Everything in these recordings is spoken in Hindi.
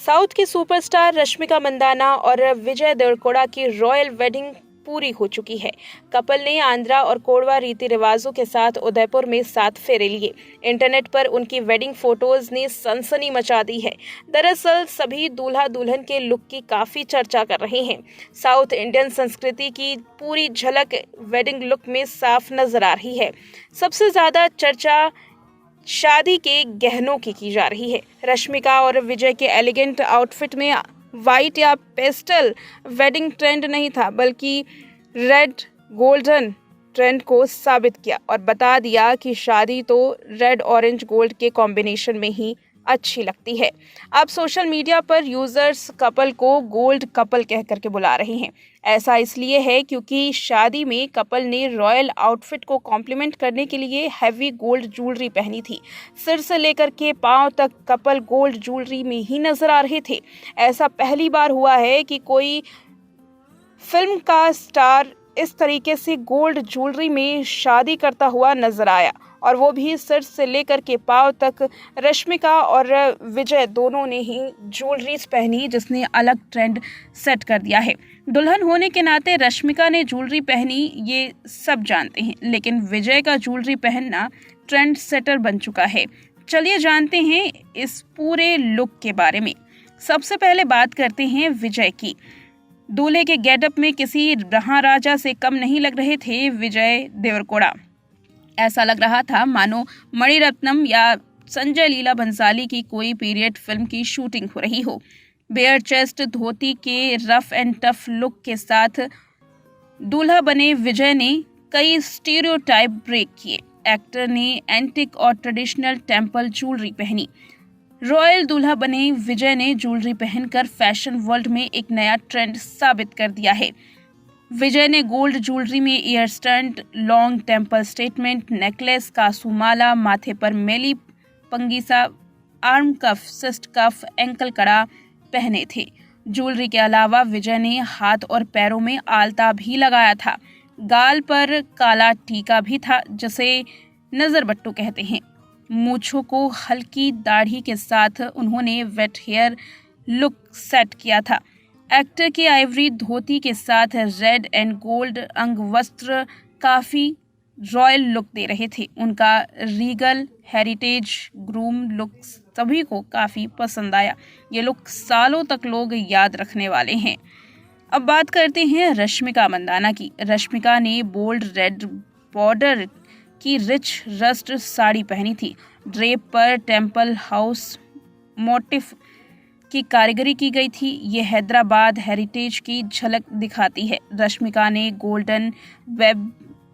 साउथ की सुपरस्टार रश्मिका मंदाना और विजय देवरकोड़ा की रॉयल वेडिंग पूरी हो चुकी है। कपल ने आंध्रा और कोडवा रीति रिवाजों के साथ उदयपुर में 7 फेरे लिए। इंटरनेट पर उनकी वेडिंग फोटोज ने सनसनी मचा दी है। दरअसल सभी दूल्हा दुल्हन के लुक की काफी चर्चा कर रहे हैं। साउथ इंडियन संस्कृति की पूरी झलक वेडिंग लुक में साफ नजर आ रही है। सबसे ज्यादा चर्चा शादी के गहनों की जा रही है। रश्मिका और विजय के एलिगेंट आउटफिट में व्हाइट या पेस्टल वेडिंग ट्रेंड नहीं था, बल्कि रेड गोल्डन ट्रेंड को साबित किया और बता दिया कि शादी तो रेड ऑरेंज गोल्ड के कॉम्बिनेशन में ही अच्छी लगती है। अब सोशल मीडिया पर यूजर्स कपल को गोल्ड कपल कह करके बुला रहे हैं। ऐसा इसलिए है क्योंकि शादी में कपल ने रॉयल आउटफिट को कॉम्प्लीमेंट करने के लिए हैवी गोल्ड ज्वेलरी पहनी थी। सिर से लेकर के पांव तक कपल गोल्ड ज्वेलरी में ही नजर आ रहे थे। ऐसा पहली बार हुआ है कि कोई फिल्म का स्टार इस तरीके से गोल्ड ज्वेलरी में शादी करता हुआ नजर आया, और वो भी सिर से लेकर के पांव तक। रश्मिका और विजय दोनों ने ही ज्वेलरीज पहनी, जिसने अलग ट्रेंड सेट कर दिया है। दुल्हन होने के नाते रश्मिका ने ज्वेलरी पहनी, ये सब जानते हैं, लेकिन विजय का ज्वेलरी पहनना ट्रेंड सेटर बन चुका है। चलिए जानते हैं इस पूरे लुक के बारे में। सबसे पहले बात करते हैं विजय की। दूल्हे के गेटअप में किसी महाराजा से कम नहीं लग रहे थे विजय देवरकोड़ा। ऐसा लग रहा था मानो मणिरत्नम या संजय लीला भंसाली की कोई पीरियड फिल्म की शूटिंग हो रही हो। बेयर चेस्ट धोती के रफ एंड टफ लुक के साथ दूल्हा बने विजय ने कई स्टीरियोटाइप ब्रेक किए। एक्टर ने एंटिक और ट्रेडिशनल टेम्पल ज्वेलरी पहनी। रॉयल दूल्हा बने विजय ने ज्वेलरी पहनकर फैशन वर्ल्ड में एक नया ट्रेंड साबित कर दिया है। विजय ने गोल्ड ज्वेलरी में ear stunt, long temple statement necklace, kasumala, माथे पर मेली पंगीसा, arm cuff, wrist cuff, ankle कड़ा पहने थे। ज्वेलरी के अलावा विजय ने हाथ और पैरों में आलता भी लगाया था। गाल पर काला टीका भी था, जिसे नजरबट्टू कहते हैं। मूंछों को हल्की दाढ़ी के साथ उन्होंने वेट हेयर लुक सेट किया था। एक्टर के आइवरी धोती के साथ रेड एंड गोल्ड अंग वस्त्र काफी रॉयल लुक दे रहे थे। उनका रीगल हेरिटेज ग्रूम लुक सभी को काफी पसंद आया। ये लुक सालों तक लोग याद रखने वाले हैं। अब बात करते हैं रश्मिका मंदाना की। रश्मिका ने बोल्ड रेड बॉर्डर की रिच रस्ट साड़ी पहनी थी। ड्रेप पर टेम्पल हाउस मोटिफ की कारीगरी की गई थी। ये हैदराबाद हेरिटेज की झलक दिखाती है। रश्मिका ने गोल्डन वेब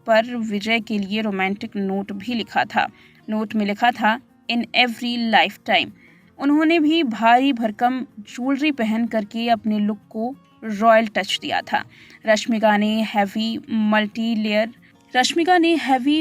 पर विजय के लिए रोमांटिक नोट भी लिखा था। नोट में लिखा था, इन एवरी लाइफ टाइम। उन्होंने भी भारी भरकम ज्वेलरी पहन करके अपने लुक को रॉयल टच दिया था। रश्मिका ने heavy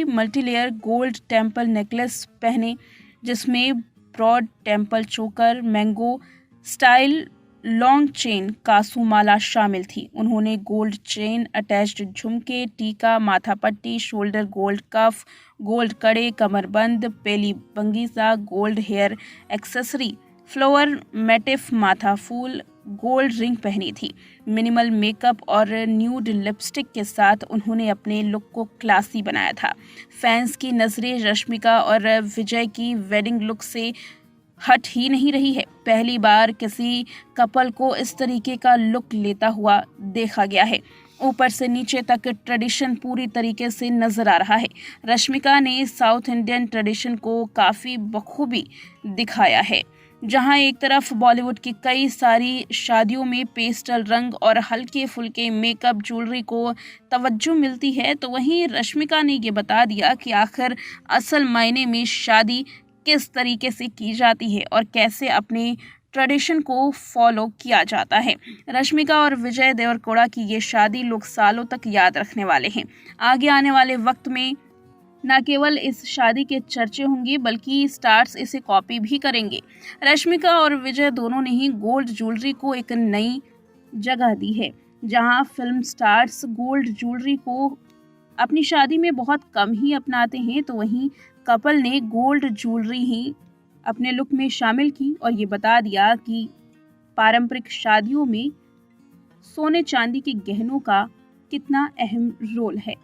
multilayer gold temple necklace पहने, जिसमें ब्रॉड टेम्पल चोकर, मैंगो स्टाइल लॉन्ग चेन, कासूमाला शामिल थी। उन्होंने गोल्ड चेन अटैच्ड झुमके, टीका, माथा पट्टी, शोल्डर गोल्ड कफ, गोल्ड कड़े, कमरबंद, पेली बंगीसा, गोल्ड हेयर एक्सेसरी, फ्लावर मेटिफ माथा फूल, गोल्ड रिंग पहनी थी। मिनिमल मेकअप और न्यूड लिपस्टिक के साथ उन्होंने अपने लुक को क्लासी बनाया था। फैंस की नजरें रश्मिका और विजय की वेडिंग लुक से हट ही नहीं रही है। पहली बार किसी कपल को इस तरीके का लुक लेता हुआ देखा गया है। ऊपर से नीचे तक ट्रेडिशन पूरी तरीके से नजर आ रहा है। रश्मिका ने साउथ इंडियन ट्रेडिशन को काफी बखूबी दिखाया है। जहां एक तरफ बॉलीवुड की कई सारी शादियों में पेस्टल रंग और हल्के फुल्के मेकअप ज्वेलरी को तवज्जो मिलती है, तो वहीं रश्मिका ने ये बता दिया कि आखिर असल मायने में शादी किस तरीके से की जाती है और कैसे अपने ट्रेडिशन को फॉलो किया जाता है। रश्मिका और विजय देवरकोड़ा की ये शादी लोग सालों तक याद रखने वाले हैं। आगे आने वाले वक्त में न केवल इस शादी के चर्चे होंगे, बल्कि स्टार्स इसे कॉपी भी करेंगे। रश्मिका और विजय दोनों ने ही गोल्ड ज्वेलरी को एक नई जगह दी है। जहां फिल्म स्टार्स गोल्ड ज्वेलरी को अपनी शादी में बहुत कम ही अपनाते हैं, तो वहीं कपल ने गोल्ड ज्वेलरी ही अपने लुक में शामिल की और ये बता दिया कि पारंपरिक शादियों में सोने चांदी के गहनों का कितना अहम रोल है।